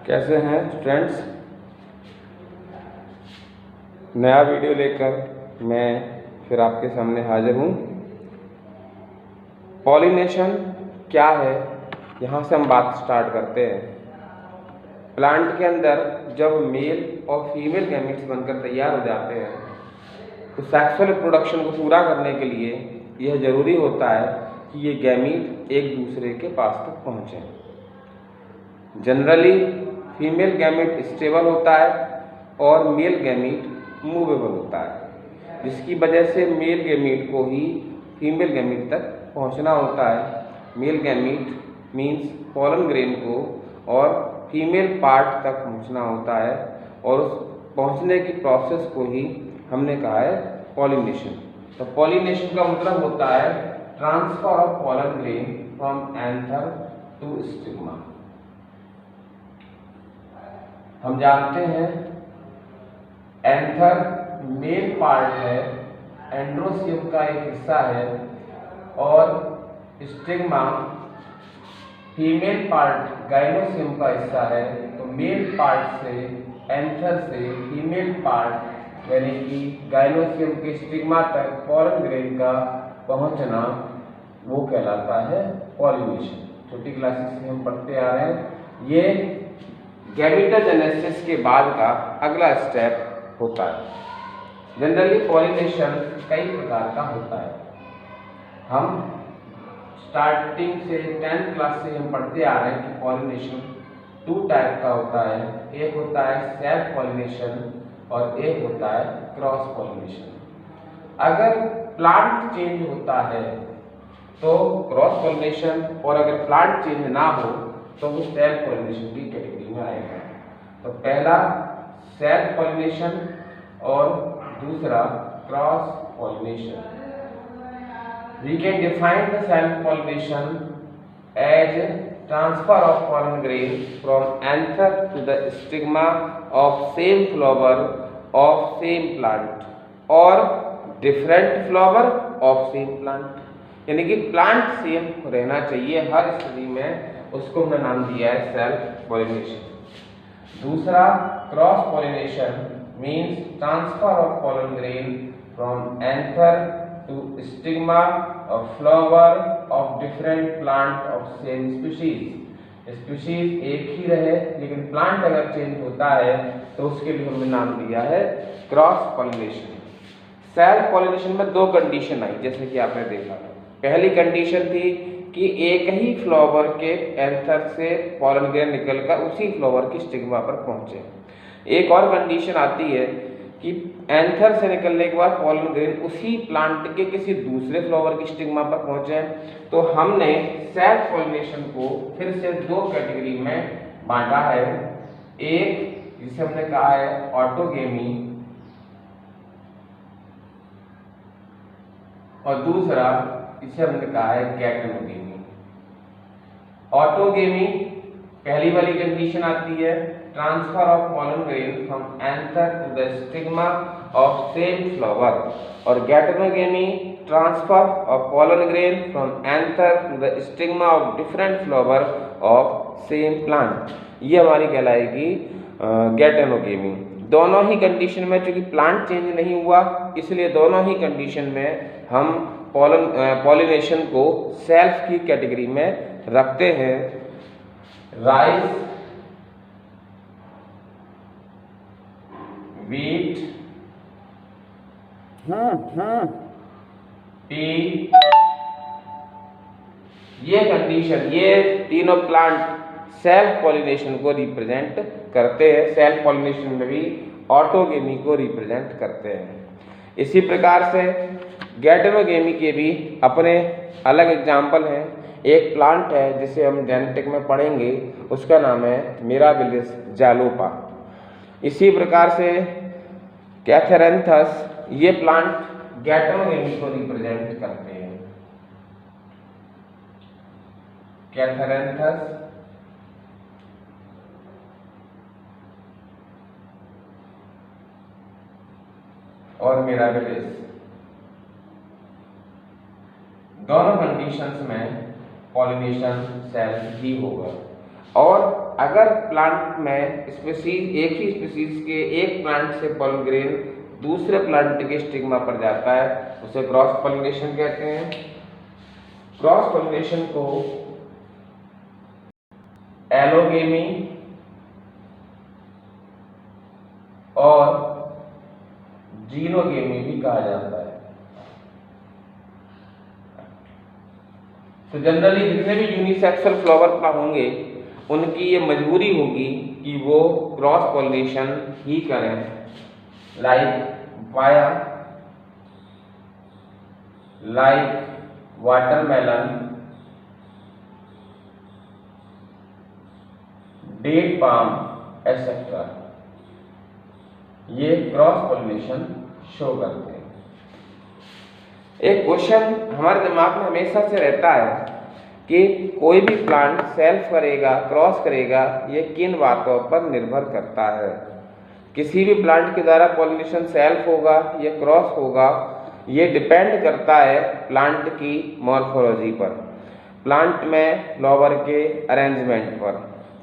कैसे हैं स्टूडेंट्स। नया वीडियो लेकर मैं फिर आपके सामने हाजिर हूँ। पॉलिनेशन क्या है, यहाँ से हम बात स्टार्ट करते हैं। प्लांट के अंदर जब मेल और फीमेल गैमीट्स बनकर तैयार हो जाते हैं तो सेक्सुअल रिप्रोडक्शन को पूरा करने के लिए यह ज़रूरी होता है कि ये गैमीट एक दूसरे के पास तक पहुँचें। जनरली फीमेल गैमीट स्टेबल होता है और मेल गैमीट मूवेबल होता है, जिसकी वजह से मेल गैमीट को ही फीमेल गैमीट तक पहुंचना होता है। Male gamete means pollen grain को और फीमेल पार्ट तक पहुंचना होता है, और उस पहुंचने की प्रोसेस को ही हमने कहा है पॉलिनेशन। तो पॉलिनेशन का मतलब होता है transfer of pollen grain from anther to stigma. हम जानते हैं एंथर मेल पार्ट है, एंड्रोसियम का एक हिस्सा है, और स्टिग्मा फीमेल पार्ट गाइनोसियम का हिस्सा है। तो मेल पार्ट से एंथर से फीमेल पार्ट यानी कि गाइनोसियम के स्टिग्मा तक पॉलन ग्रेन का पहुंचना वो कहलाता है पॉलिनेशन। छोटी क्लासेस में हम पढ़ते आ रहे हैं। ये गैमेटोजेनेसिस के बाद का अगला स्टेप होता है। जनरली पॉलिनेशन कई प्रकार का होता है। हम स्टार्टिंग से 10th क्लास से हम पढ़ते आ रहे हैं कि पॉलिनेशन 2 टाइप का होता है। एक होता है सेल्फ पॉलिनेशन और एक होता है क्रॉस पॉलिनेशन। अगर प्लांट चेंज होता है तो क्रॉस पॉलिनेशन, और अगर प्लांट चेंज ना हो तो वो सेल्फ पॉलिनेशन की कैटेगरी में आएगा। तो पहला सेल्फ पॉलिनेशन और दूसरा cross pollination. We can define the self pollination as transfer of pollen grain from anther to the stigma of same flower of same plant or different flower of same plant। यानी कि plant same रहना चाहिए हर स्थिति में, उसको हमने नाम दिया है सेल्फ पॉलिनेशन। दूसरा cross pollination means transfer of pollen grain from anther to stigma of flower of different plant of same species. Species एक ही रहे लेकिन प्लांट अगर चेंज होता है तो उसके लिए हमने नाम दिया है क्रॉस पॉलिनेशन। सेल्फ पॉलिनेशन में 2 कंडीशन आई, जैसे कि आपने देखा। पहली कंडीशन थी कि एक ही फ्लावर के एंथर से पॉलन ग्रेन निकलकर उसी फ्लावर की स्टिग्मा पर पहुंचे। एक और कंडीशन आती है कि एंथर से निकलने के बाद पॉलन ग्रेन उसी प्लांट के किसी दूसरे फ्लावर की स्टिग्मा पर पहुंचे। तो हमने सेल्फ पॉलिनेशन को फिर से 2 कैटेगरी में बांटा है। एक जिसे हमने कहा है ऑटोगेमी, और दूसरा इसे हमने कहा है गैमेटोगेमी। ऑटोगेमी पहली वाली कंडीशन आती है transfer of pollen grain from anther to the stigma of same flower, और गैमेटोगेमी transfer of pollen grain from anther to the stigma of different flower of same plant. ये हमारी कहलाएगी गैमेटोगेमी। दोनों ही कंडीशन में चूंकि प्लांट चेंज नहीं हुआ, इसलिए दोनों ही कंडीशन में हम पॉलिनेशन को सेल्फ की कैटेगरी में रखते हैं। राइस, व्हीट, टी, ये कंडीशन, ये तीनों प्लांट सेल्फ पॉलिनेशन को रिप्रेजेंट करते हैं। सेल्फ पॉलिनेशन में भी ऑटोगेमी को रिप्रेजेंट करते हैं। इसी प्रकार से गैमेटोगेमी के भी अपने अलग एग्जाम्पल हैं। एक प्लांट है जिसे हम जेनेटिक में पढ़ेंगे, उसका नाम है मिराबिलिस जालोपा। इसी प्रकार से कैथेरेंथस, ये प्लांट गैमेटोगेमी को रिप्रेजेंट करते हैं। कैथेरेंथस और मिराबिलिस, दोनों कंडीशंस में पॉलिनेशन सेल्फ ही होगा। और अगर प्लांट में स्पीसीज एक ही स्पीसीज के एक प्लांट से पॉलन ग्रेन दूसरे प्लांट के स्टिग्मा पर जाता है उसे क्रॉस पॉलिनेशन कहते हैं। क्रॉस पॉलिनेशन को एलोगेमी और जीनोगेमी भी कहा जाता है। तो जनरली जितने भी यूनिसेक्सुअल फ्लावर का होंगे उनकी ये मजबूरी होगी कि वो क्रॉस पॉलिनेशन ही करें, like watermelon, date palm etcetera, ये क्रॉस पॉलिनेशन शो करते हैं। एक क्वेश्चन हमारे दिमाग में हमेशा से रहता है कि कोई भी प्लांट सेल्फ करेगा, क्रॉस करेगा, ये किन बातों पर निर्भर करता है। किसी भी प्लांट के द्वारा पॉलिनेशन सेल्फ होगा या क्रॉस होगा, ये डिपेंड करता है प्लांट की मॉर्फोलॉजी पर, प्लांट में फ्लावर के अरेंजमेंट पर।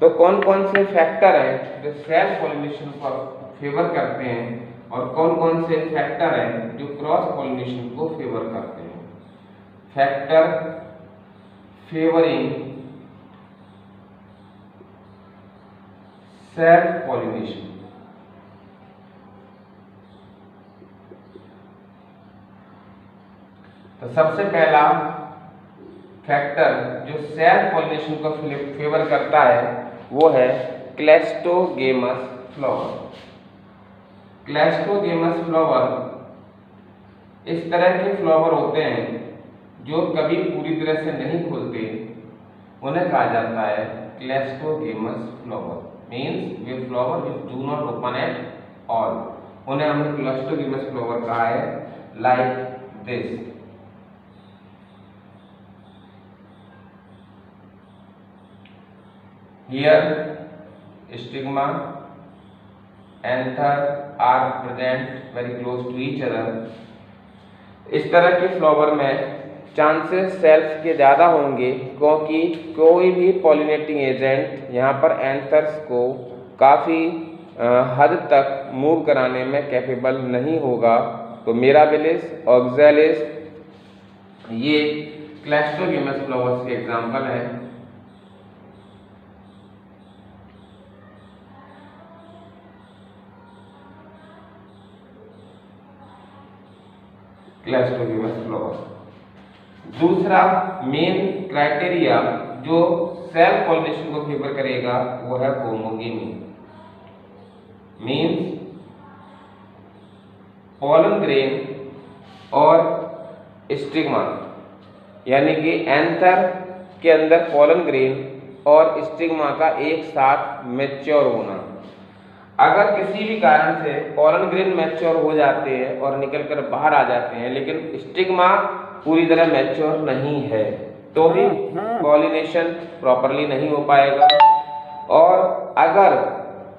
तो कौन कौन से फैक्टर हैं जो सेल्फ पॉलिनेशन पर फेवर करते हैं और कौन कौन से फैक्टर हैं जो क्रॉस पॉलिनेशन को फेवर करते हैं। Factor favouring self pollination. तो सबसे पहला फैक्टर जो सेल्फ पॉलिनेशन को फेवर करता है वो है क्लैस्टोगेमस फ्लावर। क्लैस्टोगेमस फ्लावर इस तरह के फ्लावर होते हैं जो कभी पूरी तरह से नहीं खुलते, उन्हें कहा जाता है क्लैस्टोगेमस फ्लावर। मीन्स वे flower which do not open at all, उन्हें हमने क्लैस्टोगेमस फ्लावर कहा है, like this. Here stigma, anther are present very close to each other। इस तरह के फ्लावर में चांसेस सेल्फ के ज़्यादा होंगे क्योंकि कोई भी पॉलिनेटिंग एजेंट यहाँ पर एंथर्स को काफ़ी हद तक मूव कराने में कैपेबल नहीं होगा। तो मिराबिलिस, ऑक्सैलिस ये क्लैस्टोगेमस फ्लावर्स के एग्जाम्पल हैं। क्लैस्टोगेमस फ्लावर। दूसरा मेन क्राइटेरिया जो सेल्फ पॉलिनेशन को फेवर करेगा वो है होमोगेमी। मीन्स पॉलन ग्रेन और स्टिग्मा, यानी कि एंथर के अंदर पॉलन ग्रेन और स्टिग्मा का एक साथ मैच्योर होना। अगर किसी भी कारण से पॉलन ग्रेन मैच्योर हो जाते हैं और निकलकर बाहर आ जाते हैं लेकिन स्टिग्मा पूरी तरह मैच्योर नहीं है तो भी पॉलिनेशन प्रॉपरली नहीं हो पाएगा। और अगर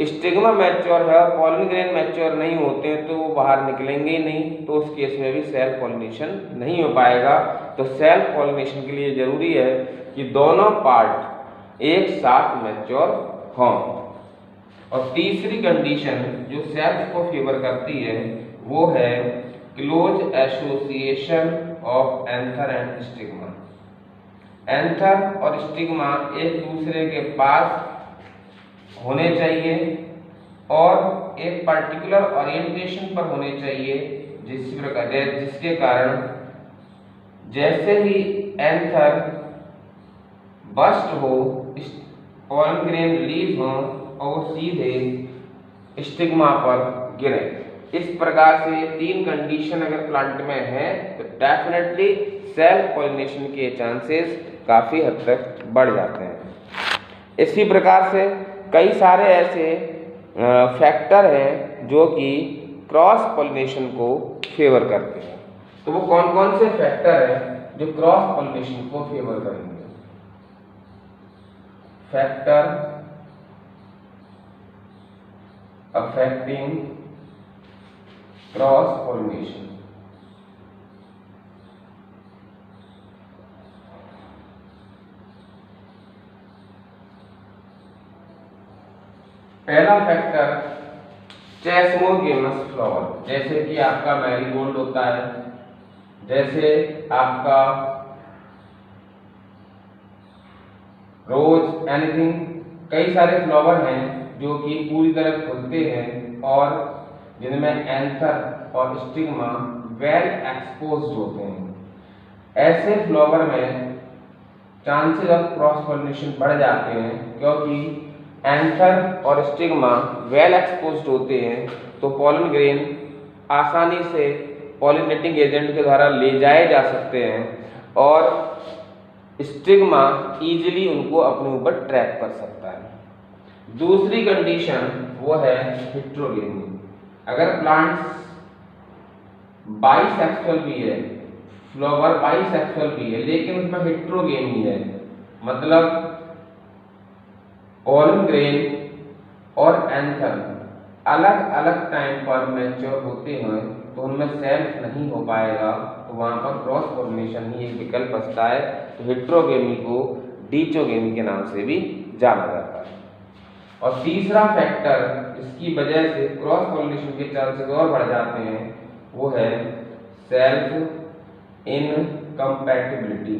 स्टिग्मा मैच्योर है और पॉलन ग्रेन मैच्योर नहीं होते हैं तो वो बाहर निकलेंगे ही नहीं, तो उस केस में भी सेल्फ पॉलिनेशन नहीं हो पाएगा। तो सेल्फ पॉलिनेशन के लिए जरूरी है कि दोनों पार्ट एक साथ मैच्योर हों। और तीसरी कंडीशन जो सेल्फ को फेवर करती है वो है close association of anther and stigma. Anther और स्टिग्मा एक दूसरे के पास होने चाहिए और एक पर्टिकुलर ओरिएंटेशन पर होने चाहिए, जिसके कारण जैसे ही एंथर बस्ट हो, पॉलन ग्रेन रिलीज हो और वो सीधे स्टिग्मा पर गिरे। इस प्रकार से तीन कंडीशन अगर प्लांट में है तो डेफिनेटली सेल्फ पॉलिनेशन के चांसेस काफ़ी हद तक बढ़ जाते हैं। इसी प्रकार से कई सारे ऐसे फैक्टर हैं जो कि क्रॉस पॉलिनेशन को फेवर करते हैं। तो वो कौन कौन से फैक्टर हैं जो क्रॉस पॉलिनेशन को फेवर करेंगे। Factor affecting cross pollination। पहला फैक्टर चेस्मोगेमस फ्लावर, जैसे कि आपका मैरीगोल्ड होता है, जैसे आपका रोज, एनीथिंग, कई सारे फ्लावर हैं जो कि पूरी तरह खुलते हैं और जिनमें एंथर और स्टिग्मा वेल एक्सपोज्ड होते हैं। ऐसे फ्लावर में चांसेस ऑफ क्रॉस पॉलिनेशन बढ़ जाते हैं, क्योंकि एंथर और स्टिग्मा वेल एक्सपोज्ड होते हैं तो पॉलन ग्रेन आसानी से पॉलिनेटिंग एजेंट के द्वारा ले जाए जा सकते हैं और स्टिग्मा इजीली उनको अपने ऊपर ट्रैप कर सकता है। दूसरी कंडीशन वो है हेटेरोगेनी। अगर प्लांट्स बाइसेक्सुअल भी है, फ्लावर बाइसेक्सुअल भी है, लेकिन उसमें हेटेरोगेनी है, मतलब पॉलन ग्रेन और एंथर अलग अलग टाइम पर मैच्योर होते हैं तो उनमें सेल्फ नहीं हो पाएगा, तो वहां पर क्रॉस पॉलिनेशन ही एक विकल्प बचता है। तो हेटेरोगेमी को डिचोगेमी के नाम से भी जाना जाता है। और तीसरा फैक्टर इसकी वजह से क्रॉस पॉलिनेशन के चांसेस और बढ़ जाते हैं, वो है सेल्फ इनकम्पैटिबिलिटी।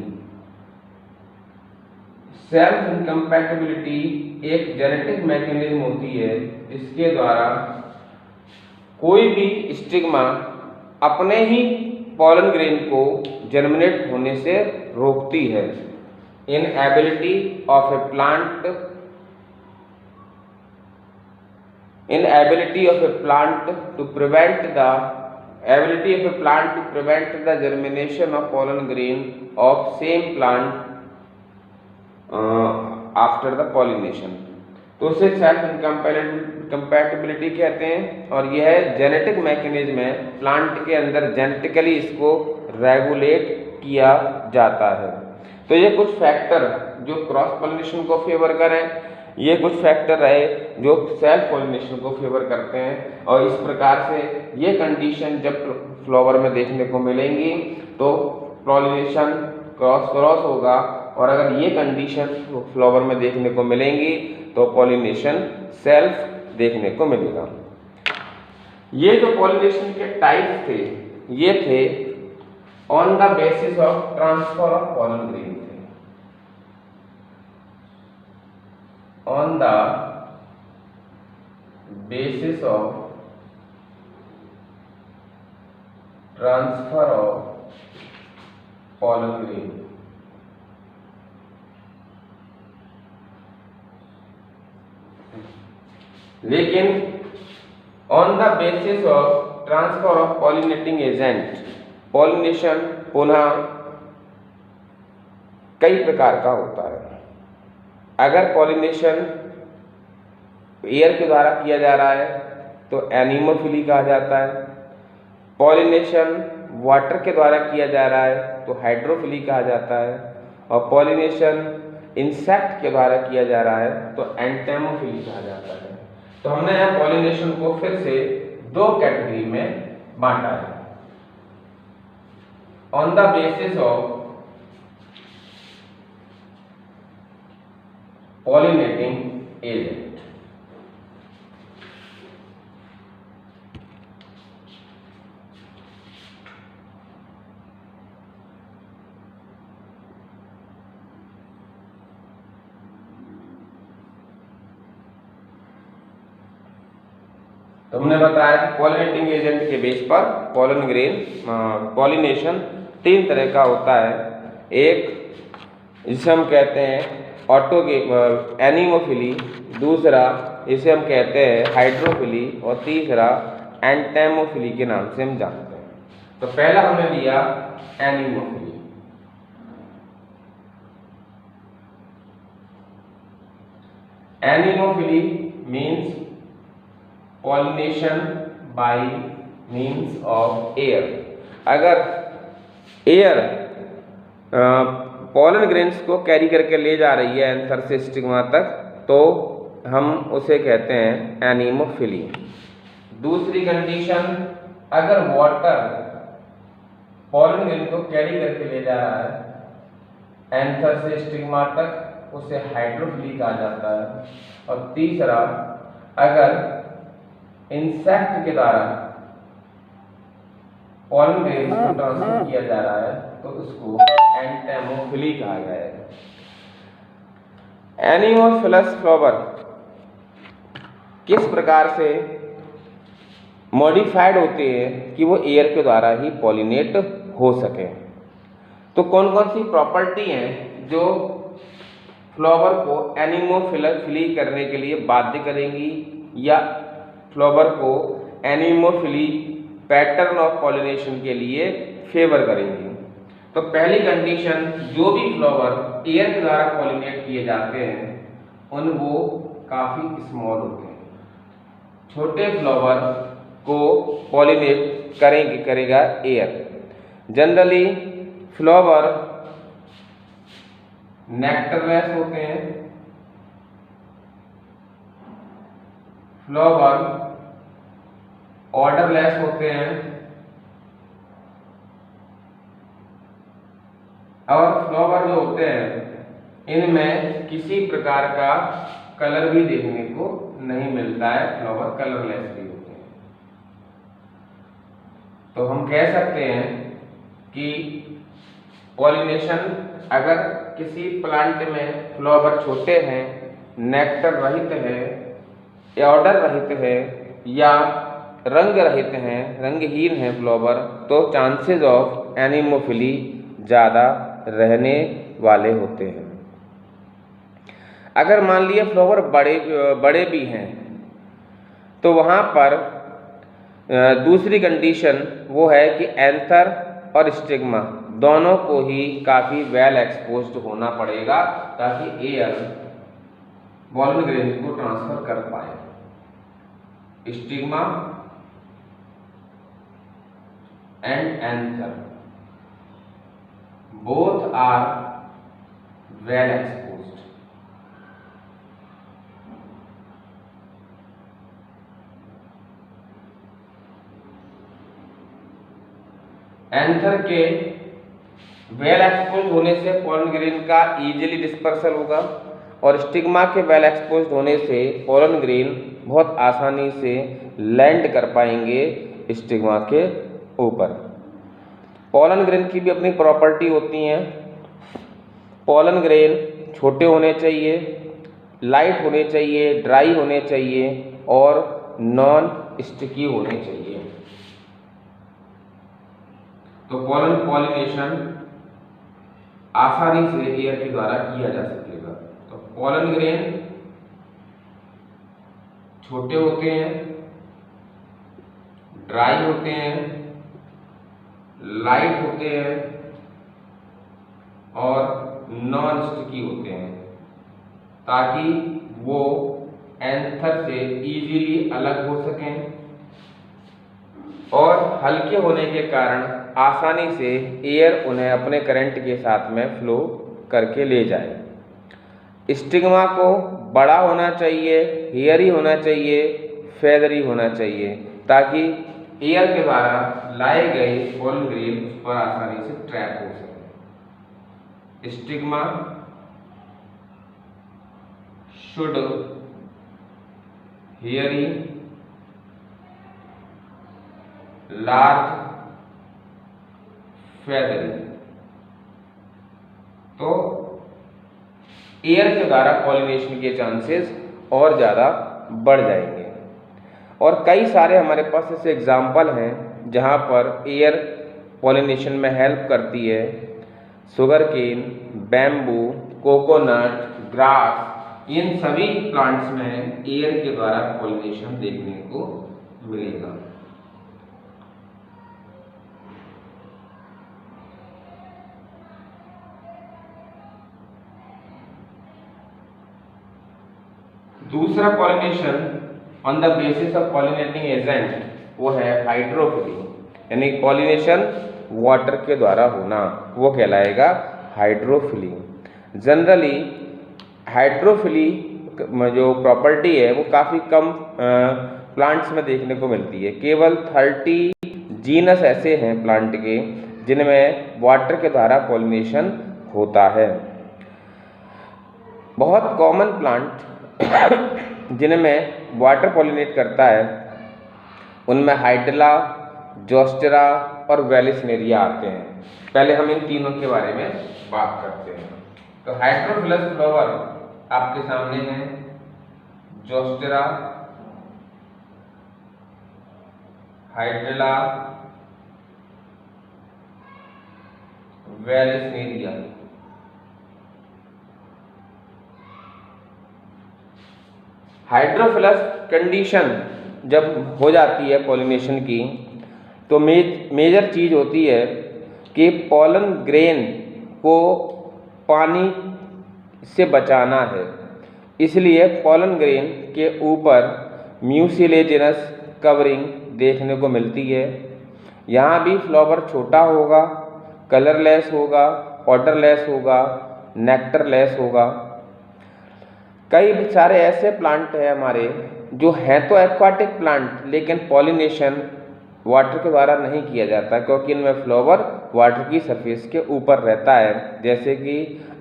सेल्फ इनकम्पैटिबिलिटी एक जेनेटिक मैकेनिज्म होती है जिसके द्वारा कोई भी स्टिग्मा अपने ही पॉलन ग्रेन को जर्मिनेट होने से रोकती है। Inability of A plant to prevent the germination of pollen grain of same plant after the pollination, तो उसे सेल्फ इनकम्पैटिबिलिटी कहते हैं। और यह जेनेटिक मैकेनिज्म है, प्लांट के अंदर जेनेटिकली इसको रेगुलेट किया जाता है। तो ये कुछ फैक्टर जो क्रॉस पॉलिनेशन को फेवर करें, ये कुछ फैक्टर रहे जो सेल्फ पॉलिनेशन को फेवर करते हैं। और इस प्रकार से ये कंडीशन जब फ्लावर में देखने को मिलेंगी तो पॉलिनेशन क्रॉस होगा, और अगर ये कंडीशन फ्लावर में देखने को मिलेंगी तो पॉलिनेशन सेल्फ देखने को मिलेगा। ये जो पॉलिनेशन के टाइप थे ये थे on the basis of transfer of pollen grain थे, on the basis of transfer of pollen grain. लेकिन on the basis of transfer of pollinating agent, pollination पुनः कई प्रकार का होता है। अगर पॉलिनेशन एयर के द्वारा किया जा रहा है तो एनीमोफिली कहा जाता है, पॉलिनेशन वाटर के द्वारा किया जा रहा है तो हाइड्रोफिली कहा जाता है, और पॉलिनेशन इंसेक्ट के द्वारा किया जा रहा है तो एंटेमोफिली कहा जाता है। तो हमने यहाँ पॉलिनेशन को फिर से दो कैटेगरी में बांटा है, on the basis of pollinating agent. तो हमने बताया कि पॉलिनेटिंग एजेंट के बेस पर पॉलन ग्रेन पॉलिनेशन तीन तरह का होता है। एक जिसे हम कहते हैं एनीमोफिली, दूसरा इसेम कहते हैं हाइड्रोफिली, और तीसरा एंटेमोफिली के नाम से हम जानते हैं। तो पहला हमने लिया anemophily. Anemophily means pollination by means of air. अगर एयर पॉलन ग्रेन्स को कैरी करके ले जा रही है एंथर से स्टिग्मा तक तो हम उसे कहते हैं एनीमोफिली। दूसरी कंडीशन, अगर वाटर पॉलन ग्रेन को कैरी करके ले जा रहा है एंथर से स्टिग्मा तक, उसे हाइड्रोफिली कहा जाता है। और तीसरा, अगर इंसेक्ट के द्वारा पॉलन ग्रेन को ट्रांसफर किया जा रहा है तो उसको एंटेमोफिली कहा गया है। एनीमोफिलस फ्लावर किस प्रकार से मॉडिफाइड होते हैं कि वो एयर के द्वारा ही पॉलिनेट हो सके। तो कौन कौन सी प्रॉपर्टी हैं जो फ्लावर को एनीमोफिली करने के लिए बाध्य करेंगी या फ्लावर को एनीमोफिली पैटर्न ऑफ पॉलिनेशन के लिए फेवर करेंगी। तो पहली कंडीशन, जो भी फ्लावर एयर के द्वारा पॉलिनेट किए जाते हैं वो काफ़ी स्मॉल होते हैं। छोटे फ्लावर को पॉलिनेट करेगा एयर। जनरली फ्लावर नेक्टरलेस होते हैं, फ्लावर ऑर्डरलेस होते हैं और फ्लावर जो होते हैं इनमें किसी प्रकार का कलर भी देखने को नहीं मिलता है, फ्लावर कलरलेस भी होते हैं। तो हम कह सकते हैं कि पॉलिनेशन अगर किसी प्लांट में फ्लावर छोटे हैं, नेक्टर रहित है, ऑर्डर रहित है या रंग रहित हैं, रंगहीन है फ्लावर, तो चांसेस ऑफ एनीमोफिली ज़्यादा रहने वाले होते हैं। अगर मान लिया फ्लावर बड़े भी हैं तो वहाँ पर दूसरी कंडीशन वो है कि एंथर और स्टिग्मा दोनों को ही काफ़ी वेल एक्सपोज्ड होना पड़ेगा ताकि एयर पॉलन ग्रेन को ट्रांसफर कर पाए। Stigma and anther both are well exposed. Anther के वेल एक्सपोज्ड होने से पॉलन ग्रेन का इजीली डिस्पर्सल होगा और स्टिग्मा के वेल एक्सपोज्ड होने से पॉलन ग्रेन बहुत आसानी से लैंड कर पाएंगे स्टिग्मा के ऊपर। पॉलन ग्रेन की भी अपनी प्रॉपर्टी होती हैं। पॉलन ग्रेन छोटे होने चाहिए, लाइट होने चाहिए, ड्राई होने चाहिए और नॉन स्टिकी होने चाहिए। तो पॉलन पॉलिनेशन आसानी से एयर के द्वारा किया जा सकेगा। तो पॉलन ग्रेन छोटे होते हैं, ड्राई होते हैं, लाइट होते हैं और नॉन स्टिकी होते हैं ताकि वो एंथर से इजीली अलग हो सकें और हल्के होने के कारण आसानी से एयर उन्हें अपने करंट के साथ में फ्लो करके ले जाए। स्टिग्मा को बड़ा होना चाहिए, हेयरी होना चाहिए, फेदरी होना चाहिए ताकि एयर के द्वारा लाए गए पॉलन ग्रेन उस पर आसानी से ट्रैप हो सके। Stigma should hairy, large, feathery. तो एयर के द्वारा पॉलिनेशन के चांसेस और ज़्यादा बढ़ जाएंगे। और कई सारे हमारे पास ऐसे एग्जाम्पल हैं जहाँ पर एयर पॉलिनेशन में हेल्प करती है। Sugar cane, bamboo, coconut, grass, इन सभी प्लांट्स में एयर के द्वारा पॉलिनेशन देखने को मिलेगा। दूसरा pollination on the basis of pollinating agent वो है हाइड्रोफिली, यानी पॉलिनेशन वाटर के द्वारा होना, वो कहलाएगा हाइड्रोफिली। जनरली हाइड्रोफिली जो प्रॉपर्टी है वो काफ़ी कम प्लांट्स में देखने को मिलती है। केवल 30 जीनस ऐसे हैं प्लांट के जिनमें वाटर के द्वारा पॉलिनेशन होता है। बहुत कॉमन प्लांट जिनमें वाटर पॉलिनेट करता है उनमें हाइड्रिला, जोस्टेरा और वेलिस्नेरिया आते हैं। पहले हम इन तीनों के बारे में बात करते हैं। तो हाइड्रोफिलस फ्लावर आपके सामने है, Zostera, hydrilla, Vallisneria. Hydrophilous condition जब हो जाती है पॉलिनेशन की, तो मेजर चीज होती है कि पॉलन ग्रेन को पानी से बचाना है। इसलिए पॉलन ग्रेन के ऊपर म्यूसिलेजिनस कवरिंग देखने को मिलती है। यहाँ भी फ्लावर छोटा होगा, कलरलेस होगा, ऑर्डरलेस होगा, नेक्टरलेस होगा। कई सारे ऐसे प्लांट हैं हमारे जो हैं तो एक्वाटिक प्लांट, लेकिन पॉलिनेशन वाटर के द्वारा नहीं किया जाता, क्योंकि इनमें फ्लावर वाटर की सरफेस के ऊपर रहता है। जैसे कि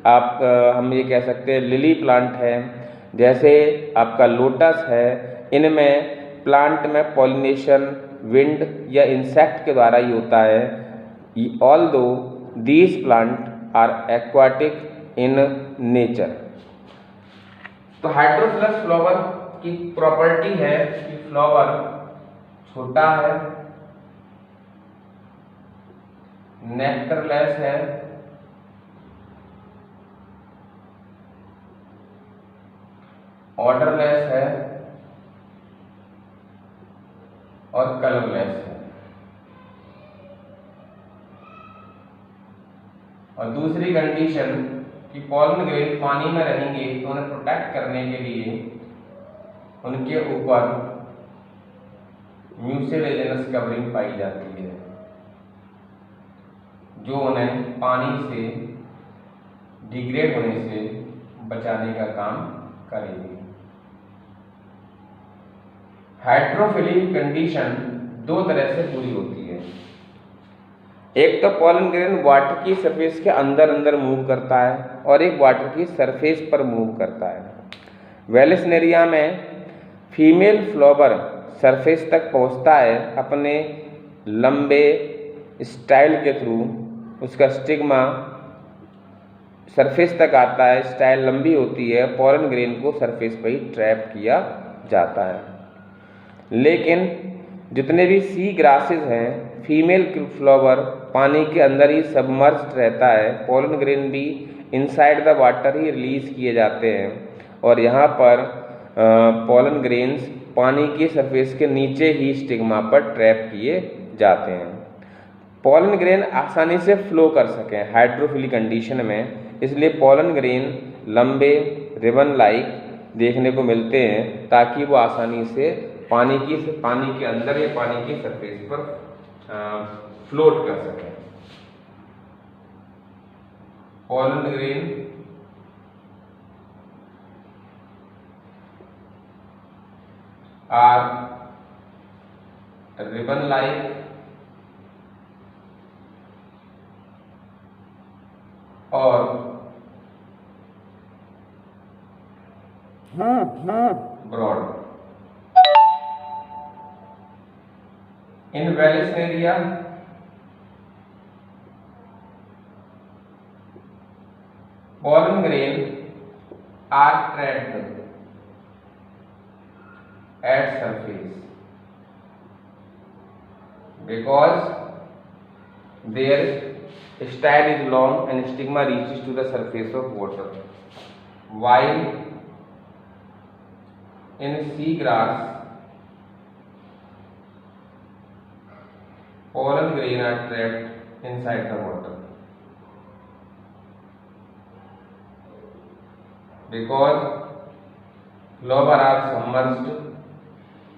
आप हम ये कह सकते हैं लिली प्लांट है, जैसे आपका लोटस है। इनमें प्लांट में पॉलिनेशन विंड या इंसेक्ट के द्वारा ही होता है। Although these plant are aquatic in nature. तो हाइड्रोफिलस फ्लावर की प्रॉपर्टी है कि फ्लावर छोटा है, नेक्टरलेस है, ऑर्डरलेस है और कलरलेस है। और दूसरी कंडीशन कि पॉलन ग्रेन पानी में रहेंगे तो उन्हें प्रोटेक्ट करने के लिए उनके ऊपर म्यूसिलेजिनस कवरिंग पाई जाती है, जो उन्हें पानी से डिग्रेड होने से बचाने का काम करेगी। हाइड्रोफिलिक कंडीशन दो तरह से पूरी होती है। एक तो पॉलन ग्रेन वाटर की सरफेस के अंदर अंदर मूव करता है और एक वाटर की सरफेस पर मूव करता है। वेलिस्नेरिया में फीमेल फ्लावर सरफेस तक पहुंचता है अपने लंबे स्टाइल के थ्रू। उसका स्टिग्मा सरफेस तक आता है, स्टाइल लंबी होती है, पॉलन ग्रेन को सरफेस पर ही ट्रैप किया जाता है। लेकिन जितने भी सी ग्रासेस हैं, फीमेल फ्लावर पानी के अंदर ही सबमर्ज्ड रहता है। पॉलन ग्रेन भी inside the water he release किए जाते हैं और यहाँ पर पॉलन ग्रेन्स पानी की सरफेस के नीचे ही स्टिग्मा पर ट्रैप किए जाते हैं। पॉलन ग्रेन आसानी से फ्लो कर सकें हाइड्रोफिलिक कंडीशन में, इसलिए पॉलन ग्रेन लंबे रिबन लाइक देखने को मिलते हैं, ताकि वो आसानी से पानी के अंदर या पानी की सरफेस पर फ्लोट कर सकें। Pollen grain are ribbon like और broad. In Vallisneria, pollen grain are trapped at surface because their style is long and stigma reaches to the surface of water, while in seagrass pollen grain are trapped inside the water because flower are submerged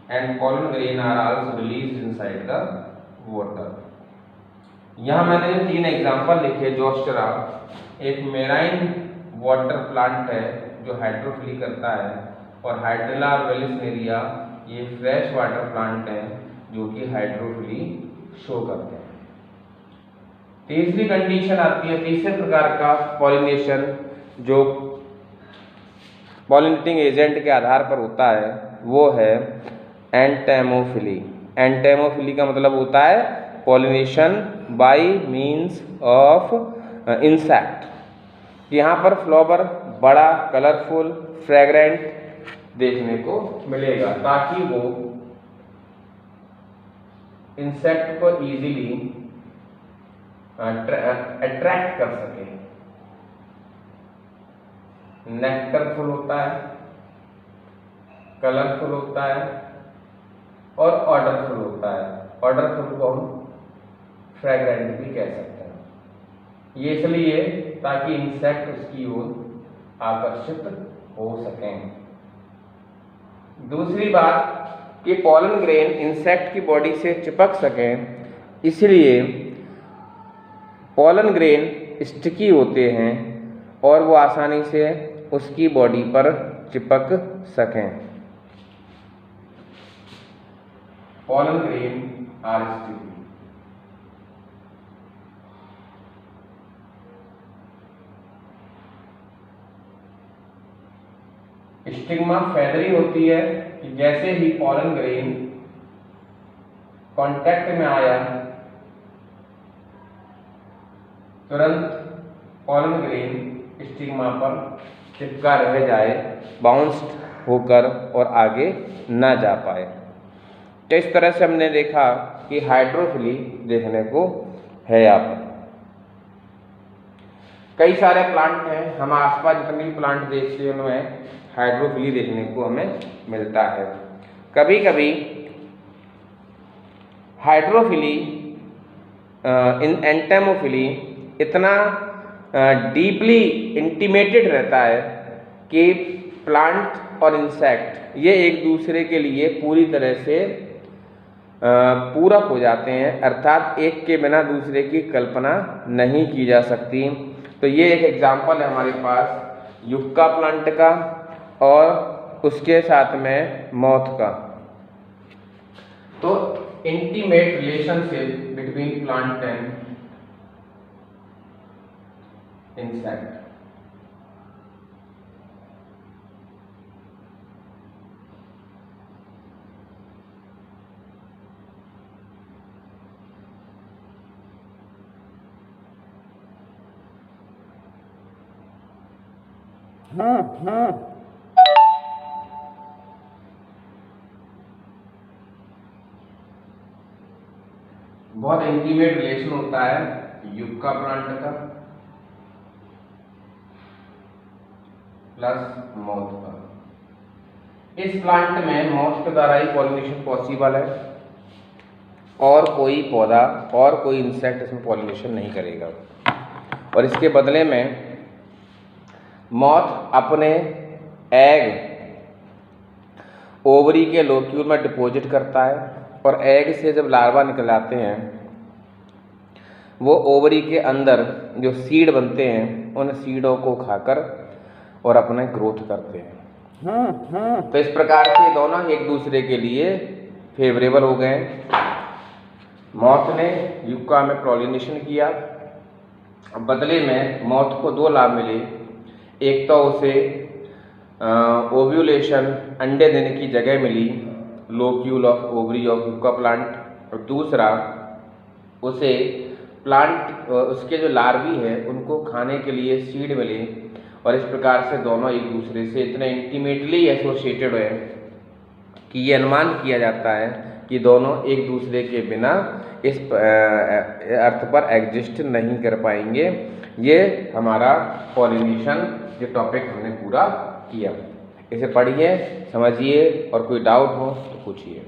and pollen grain are also released inside the water। यहाँ मैंने जो तीन example लिखे, Zostera एक marine water plant है जो hydrophily करता है, और हाइड्रिला वेलिस्नेरिया ये फ्रेश वाटर प्लांट है जो कि हाइड्रोफिली शो करते हैं। तीसरी कंडीशन आती है, तीसरे प्रकार का पॉलिनेशन जो पॉलिनेटिंग एजेंट के आधार पर होता है वो है एंटेमोफिली। एंटेमोफिली का मतलब होता है pollination by means of insect. यहाँ पर फ्लावर बड़ा, कलरफुल, फ्रेग्रेंट देखने को मिलेगा ताकि वो इंसेक्ट को इजीली अट्रैक्ट कर सके। नेक्टरफुल होता है, कलरफुल होता है और ऑर्डरफुल होता है। ऑर्डरफुल को हम फ्रेग्रेंट भी कह सकते हैं। ये इसलिए ताकि इंसेक्ट उसकी ओर आकर्षित हो सकें। दूसरी बात कि पॉलन ग्रेन इंसेक्ट की बॉडी से चिपक सकें, इसलिए पॉलन ग्रेन स्टिकी होते हैं और वो आसानी से उसकी बॉडी पर चिपक सकें। Pollen grain are sticky. Stigma feathery होती है कि जैसे ही पॉलन ग्रेन कांटेक्ट में आया तुरंत पॉलन ग्रेन स्टिग्मा पर चिपका रह जाए, बाउंस्ड होकर और आगे ना जा पाए। तो इस तरह से हमने देखा कि हाइड्रोफिली देखने को है। यहाँ पर कई सारे प्लांट हैं, हम आसपास जितने भी प्लांट देखते हैं उनमें हाइड्रोफिली देखने को हमें मिलता है। कभी कभी हाइड्रोफिली एंटेमोफिली इतना डीपली इंटीमेटेड रहता है कि प्लांट और इंसेक्ट ये एक दूसरे के लिए पूरी तरह से पूरक हो जाते हैं, अर्थात एक के बिना दूसरे की कल्पना नहीं की जा सकती। तो ये एक एग्जाम्पल है हमारे पास युक्का प्लांट का और उसके साथ में मॉथ का। तो intimate relationship between plant and insect. बहुत इंटीमेट रिलेशन होता है युक्का प्लांट का प्लस मॉथ का। इस प्लांट में मॉथ के द्वारा ही पॉलिनेशन पॉसिबल है और कोई पौधा और कोई इंसेक्ट इसमें पॉलिनेशन नहीं करेगा। और इसके बदले में मॉथ अपने एग ओवरी के लोक्यूल में डिपॉजिट करता है और एग से जब लार्वा निकल आते हैं वो ओवरी के अंदर जो सीड बनते हैं उन सीडों को खाकर और अपना ग्रोथ करते हैं। तो इस प्रकार से दोनों एक दूसरे के लिए फेवरेबल हो गए। मॉथ ने युक्का में पॉलिनेशन किया, बदले में मॉथ को दो लाभ मिले। एक तो उसे ओव्यूलेशन अंडे देने की जगह मिली, locule of ovary of yucca plant, और दूसरा उसे प्लांट उसके जो लार्वी है उनको खाने के लिए सीड मिले। और इस प्रकार से दोनों एक दूसरे से इतने इंटीमेटली एसोसिएटेड है कि ये अनुमान किया जाता है कि दोनों एक दूसरे के बिना इस अर्थ पर एग्जिस्ट नहीं कर पाएंगे। ये हमारा पॉलिनेशन ये टॉपिक हमने पूरा किया। इसे पढ़िए, समझिए और कोई डाउट हो तो पूछिए।